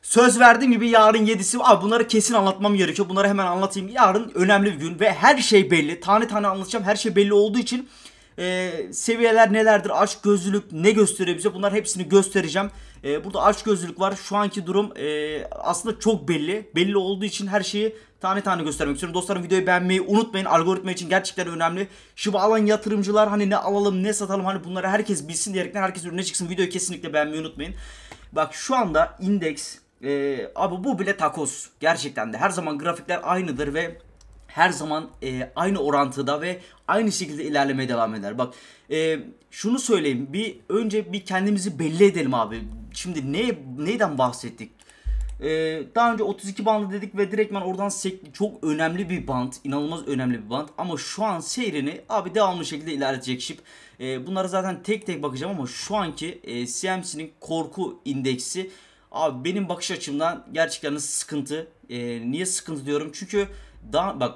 Söz verdiğim gibi yarın 7'si. Abi bunları kesin anlatmam gerekiyor. Bunları hemen anlatayım. Yarın önemli bir gün ve her şey belli. Tane tane anlatacağım. Her şey belli olduğu için seviyeler nelerdir? Açgözlülük ne gösteriyor bize? Bunlar hepsini göstereceğim. Burada açgözlülük var. Şu anki durum aslında çok belli. Belli olduğu için her şeyi tane tane göstermek istiyorum. Dostlarım videoyu beğenmeyi unutmayın. Algoritma için gerçekten önemli. Şu alan yatırımcılar hani ne alalım ne satalım hani bunları herkes bilsin diyerekten herkes önüne çıksın. Videoyu kesinlikle beğenmeyi unutmayın. Bak şu anda indeks abi bu bile takos. Gerçekten de her zaman grafikler aynıdır ve her zaman aynı orantıda ve aynı şekilde ilerlemeye devam eder. Bak şunu söyleyeyim. Önce bir kendimizi belli edelim abi. Şimdi neyden bahsettik? Daha önce 32 bandı dedik ve direktmen oradan çok önemli bir band. İnanılmaz önemli bir band. Ama şu an seyrini abi devamlı şekilde ilerletecek şip. Bunlara zaten tek tek bakacağım ama şu anki CMC'nin korku indeksi abi benim bakış açımdan gerçekten sıkıntı. Niye sıkıntı diyorum? Çünkü daha bak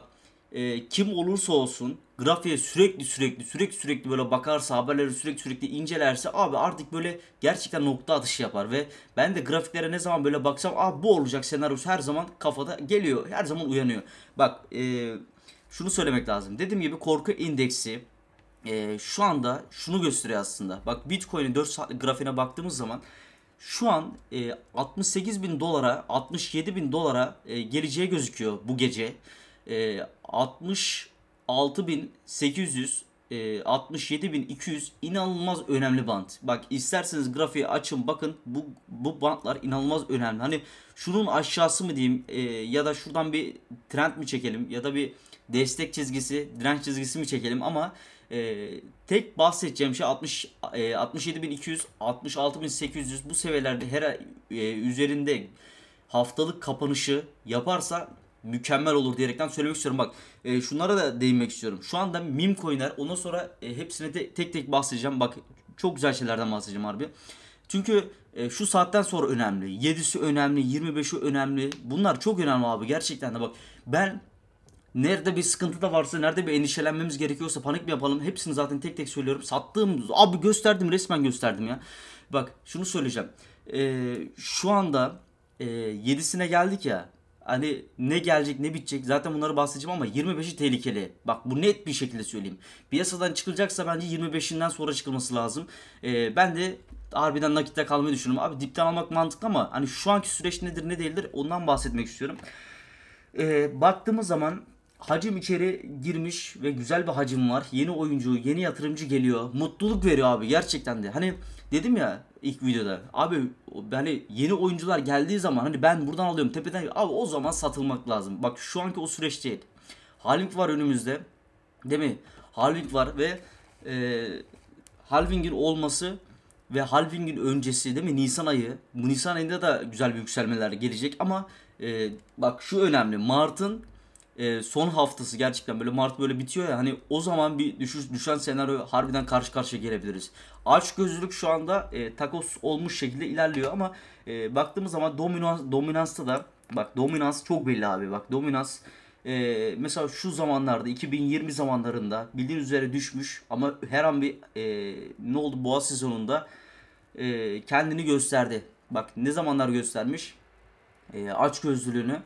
kim olursa olsun grafiğe sürekli böyle bakarsa, haberleri sürekli incelerse abi artık böyle gerçekten nokta atışı yapar ve ben de grafiklere ne zaman böyle baksam abi bu olacak senaryosu her zaman kafada geliyor, her zaman uyanıyor. Bak şunu söylemek lazım. Dediğim gibi korku indeksi şu anda şunu gösteriyor aslında. Bak Bitcoin'in 4 saatlik grafiğine baktığımız zaman şu an 68 bin dolara 67 bin dolara geleceği gözüküyor bu gece. 66.800 67.200 inanılmaz önemli band. Bak isterseniz grafiği açın bakın bu bandlar inanılmaz önemli. Hani şunun aşağısı mı diyeyim ya da şuradan bir trend mi çekelim ya da bir destek çizgisi, direnç çizgisi mi çekelim ama tek bahsedeceğim şey 67.200 66.800 bu seviyelerde her üzerinde haftalık kapanışı yaparsa mükemmel olur diyerekten söylemek istiyorum. Bak şunlara da değinmek istiyorum. Şu anda meme coinler ondan sonra hepsine de tek tek bahsedeceğim. Bak çok güzel şeylerden bahsedeceğim harbi. Çünkü şu saatten sonra önemli. 7'si önemli, 25'i önemli. Bunlar çok önemli abi gerçekten de bak. Ben nerede bir sıkıntı da varsa, nerede bir endişelenmemiz gerekiyorsa panik mi yapalım? Hepsini zaten tek tek söylüyorum. Sattığım abi gösterdim, resmen gösterdim ya. Bak şunu söyleyeceğim. Şu anda 7'sine geldik ya. Hani ne gelecek ne bitecek zaten bunları bahsedeceğim ama 25'i tehlikeli. Bak bu net bir şekilde söyleyeyim. Piyasadan çıkılacaksa bence 25'inden sonra çıkılması lazım. Ben de harbiden nakitte kalmayı düşünüyorum. Abi dipten almak mantıklı ama hani şu anki süreç nedir ne değildir ondan bahsetmek istiyorum. Baktığımız zaman hacim içeri girmiş ve güzel bir hacim var. Yeni oyuncu, yeni yatırımcı geliyor. Mutluluk veriyor abi gerçekten de. Hani dedim ya ilk videoda. Abi hani yeni oyuncular geldiği zaman hani ben buradan alıyorum tepeden abi o zaman satılmak lazım. Bak şu anki o süreç değil. Halving var önümüzde. Değil mi? Halving var ve halving'in olması ve halving'in öncesi değil mi Nisan ayı. Bu Nisan ayında da güzel bir yükselmeler gelecek ama bak şu önemli. Mart'ın son haftası gerçekten böyle Mart böyle bitiyor ya hani o zaman bir düşen senaryo harbiden karşı karşıya gelebiliriz. Açgözlülük şu anda takos olmuş şekilde ilerliyor ama baktığımız zaman dominansta da bak dominans çok belli abi bak dominans mesela şu zamanlarda 2020 zamanlarında bildiğiniz üzere düşmüş ama her an bir ne oldu boğa sezonunda kendini gösterdi. Bak ne zamanlar göstermiş açgözlülüğünü.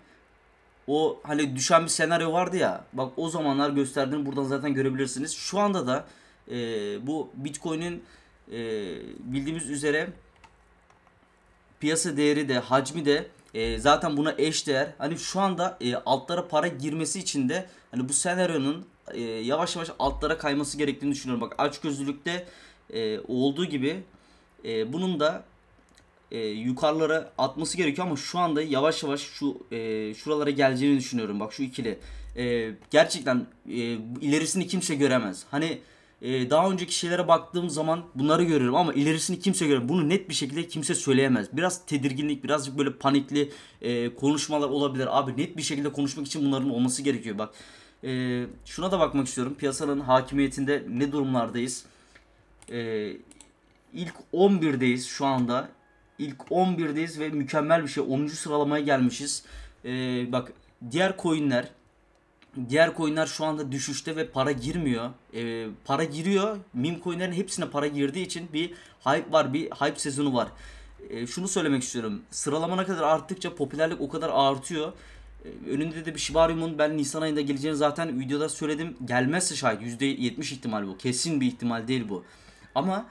O hani düşen bir senaryo vardı ya. Bak o zamanlar gösterdiğini buradan zaten görebilirsiniz. Şu anda da bu Bitcoin'in bildiğimiz üzere piyasa değeri de hacmi de zaten buna eş değer. Hani şu anda altlara para girmesi için de hani bu senaryonun yavaş yavaş altlara kayması gerektiğini düşünüyorum. Bak açgözlülükte olduğu gibi bunun da yukarılara atması gerekiyor ama şu anda yavaş yavaş şuralara geleceğini düşünüyorum. Bak şu ikili. Gerçekten ilerisini kimse göremez. Hani daha önceki şeylere baktığım zaman bunları görüyorum ama ilerisini kimse göremez. Bunu net bir şekilde kimse söyleyemez. Biraz tedirginlik, birazcık böyle panikli konuşmalar olabilir. Abi net bir şekilde konuşmak için bunların olması gerekiyor. Bak şuna da bakmak istiyorum. Piyasanın hakimiyetinde ne durumlardayız? İlk 11'deyiz şu anda. İlk 11'deyiz ve mükemmel bir şey. 10. sıralamaya gelmişiz. Bak diğer coinler şu anda düşüşte ve para girmiyor. Para giriyor. Meme coinlerin hepsine para girdiği için bir hype var. Bir hype sezonu var. Şunu söylemek istiyorum. Sıralama ne kadar arttıkça popülerlik o kadar artıyor. Önünde de bir Shibarium'un ben Nisan ayında geleceğini zaten videoda söyledim. Gelmezse şayet %70 ihtimal bu. Kesin bir ihtimal değil bu. Ama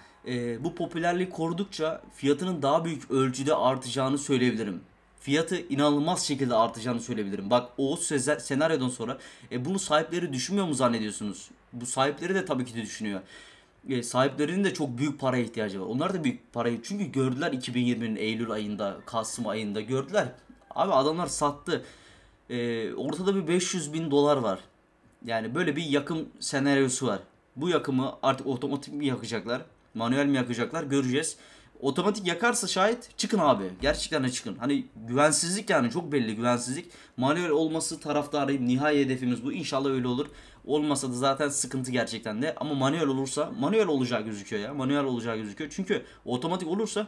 bu popülerliği korudukça fiyatının daha büyük ölçüde artacağını söyleyebilirim. Fiyatı inanılmaz şekilde artacağını söyleyebilirim. Bak o senaryodan sonra bunu sahipleri düşünmüyor mu zannediyorsunuz? Bu sahipleri de tabii ki de düşünüyor. Sahiplerinin de çok büyük paraya ihtiyacı var. Onlar da büyük parayı çünkü gördüler 2020'nin Eylül ayında, Kasım ayında gördüler. Abi adamlar sattı. Ortada bir 500 bin dolar var. Yani böyle bir yakım senaryosu var. Bu yakımı artık otomatik mi yakacaklar? Manuel mi yakacaklar? Göreceğiz. Otomatik yakarsa şayet çıkın abi. Gerçekten de çıkın. Hani güvensizlik yani çok belli güvensizlik. Manuel olması taraftarıyım. Nihai hedefimiz bu. İnşallah öyle olur. Olmasa da zaten sıkıntı gerçekten de. Ama manuel olursa manuel olacağı gözüküyor ya. Manuel olacağı gözüküyor. Çünkü otomatik olursa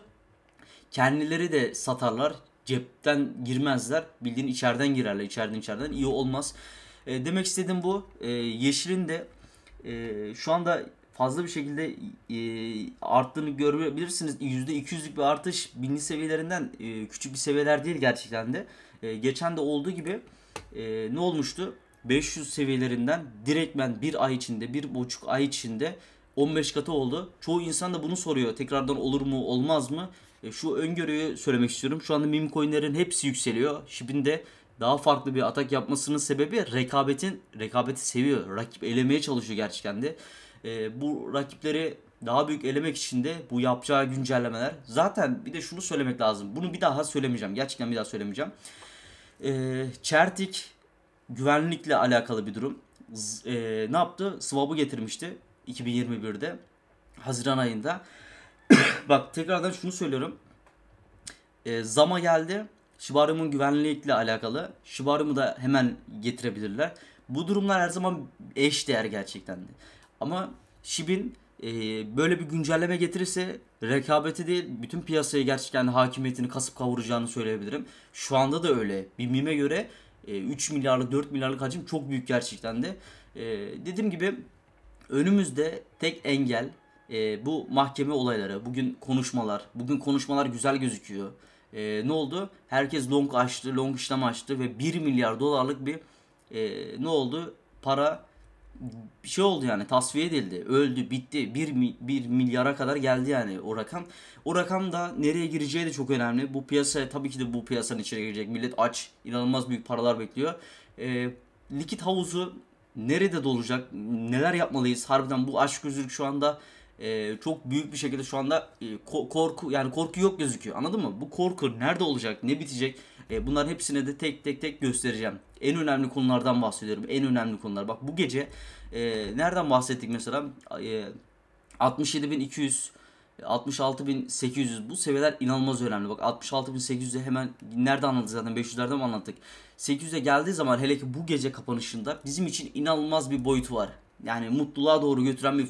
kendileri de satarlar. Cepten girmezler. Bildiğin içeriden girerler. İçeriden iyi olmaz. Demek istediğim bu. Yeşilin de şu anda fazla bir şekilde arttığını görebilirsiniz. %200'lük bir artış binli seviyelerinden küçük bir seviyeler değil gerçekten de. Geçen de olduğu gibi ne olmuştu? 500 seviyelerinden direktmen bir ay içinde, 1,5 ay içinde 15 katı oldu. Çoğu insan da bunu soruyor. Tekrardan olur mu, olmaz mı? Şu öngörüyü söylemek istiyorum. Şu anda meme coinlerin hepsi yükseliyor. Shib'in de daha farklı bir atak yapmasının sebebi rekabeti seviyor. Rakip elemeye çalışıyor gerçekten de. Bu rakipleri daha büyük elemek için de bu yapacağı güncellemeler. Zaten bir de şunu söylemek lazım. Bunu bir daha söylemeyeceğim. Gerçekten bir daha söylemeyeceğim. Çertik güvenlikle alakalı bir durum. Ne yaptı? Swap'ı getirmişti 2021'de. Haziran ayında. Bak tekrardan şunu söylüyorum. Zama geldi. Shibarium'un güvenlikle alakalı. Shibarium'u da hemen getirebilirler. Bu durumlar her zaman eş değer gerçekten de. Ama Shib'in böyle bir güncelleme getirirse rekabeti değil bütün piyasaya gerçekten hakimiyetini kasıp kavuracağını söyleyebilirim. Şu anda da öyle. Bir mime göre 3 milyarlık 4 milyarlık hacim çok büyük gerçekten de. Dediğim gibi önümüzde tek engel bu mahkeme olayları. Bugün konuşmalar güzel gözüküyor. Ne oldu? Herkes long açtı, long işlem açtı ve 1 milyar dolarlık bir ne oldu? Para bir şey oldu yani tasfiye edildi. Öldü, bitti. 1 milyara kadar geldi yani o rakam. O rakam da nereye gireceği de çok önemli. Bu piyasaya tabii ki de bu piyasanın içine girecek. Millet aç. İnanılmaz büyük paralar bekliyor. Likit havuzu nerede dolacak? Neler yapmalıyız? Harbiden bu açgözlülük şu anda çok büyük bir şekilde şu anda korku yani korku yok gözüküyor. Anladın mı? Bu korku nerede olacak? Ne bitecek? Bunların hepsine de tek göstereceğim. En önemli konulardan bahsediyorum. En önemli konular. Bak bu gece nereden bahsettik mesela? 67.200 66.800 bu seviyeler inanılmaz önemli. Bak 66.800'e hemen nerede anlattık zaten 500'lerde mi anlattık? 800'e geldiği zaman hele ki bu gece kapanışında bizim için inanılmaz bir boyutu var. Yani mutluluğa doğru götüren bir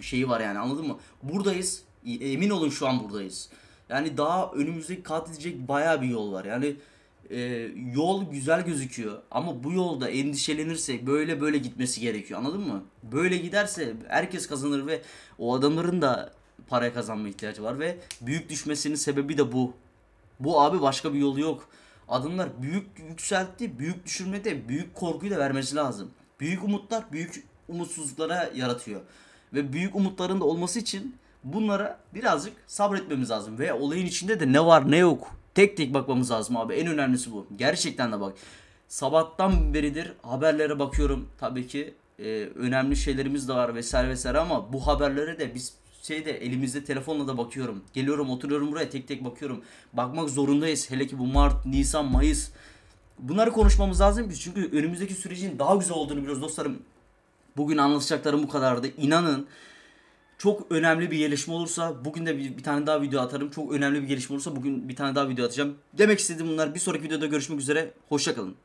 şeyi var yani anladın mı? Buradayız. Emin olun şu an buradayız. Yani daha önümüzdeki kat edecek bayağı bir yol var. Yani yol güzel gözüküyor ama bu yolda endişelenirsek böyle gitmesi gerekiyor anladın mı? Böyle giderse herkes kazanır ve o adamların da para kazanma ihtiyacı var ve büyük düşmesinin sebebi de bu. Bu abi başka bir yolu yok. Adamlar büyük yükseltti, büyük düşürmede büyük korkuyu da vermesi lazım. Büyük umutlar büyük umutsuzluklara yaratıyor. Ve büyük umutların da olması için bunlara birazcık sabretmemiz lazım. Ve olayın içinde de ne var ne yok tek bakmamız lazım abi. En önemlisi bu. Gerçekten de bak. Sabahtan beridir haberlere bakıyorum. Tabii ki önemli şeylerimiz de var vesaire ama bu haberlere de biz elimizde telefonla da bakıyorum. Geliyorum oturuyorum buraya tek bakıyorum. Bakmak zorundayız. Hele ki bu Mart, Nisan, Mayıs. Bunları konuşmamız lazım biz. Çünkü önümüzdeki sürecin daha güzel olduğunu biliyoruz dostlarım. Bugün anlatacaklarım bu kadardı. İnanın çok önemli bir gelişme olursa bugün de bir tane daha video atarım. Çok önemli bir gelişme olursa bugün bir tane daha video atacağım. Demek istediğim bunlar. Bir sonraki videoda görüşmek üzere. Hoşça kalın.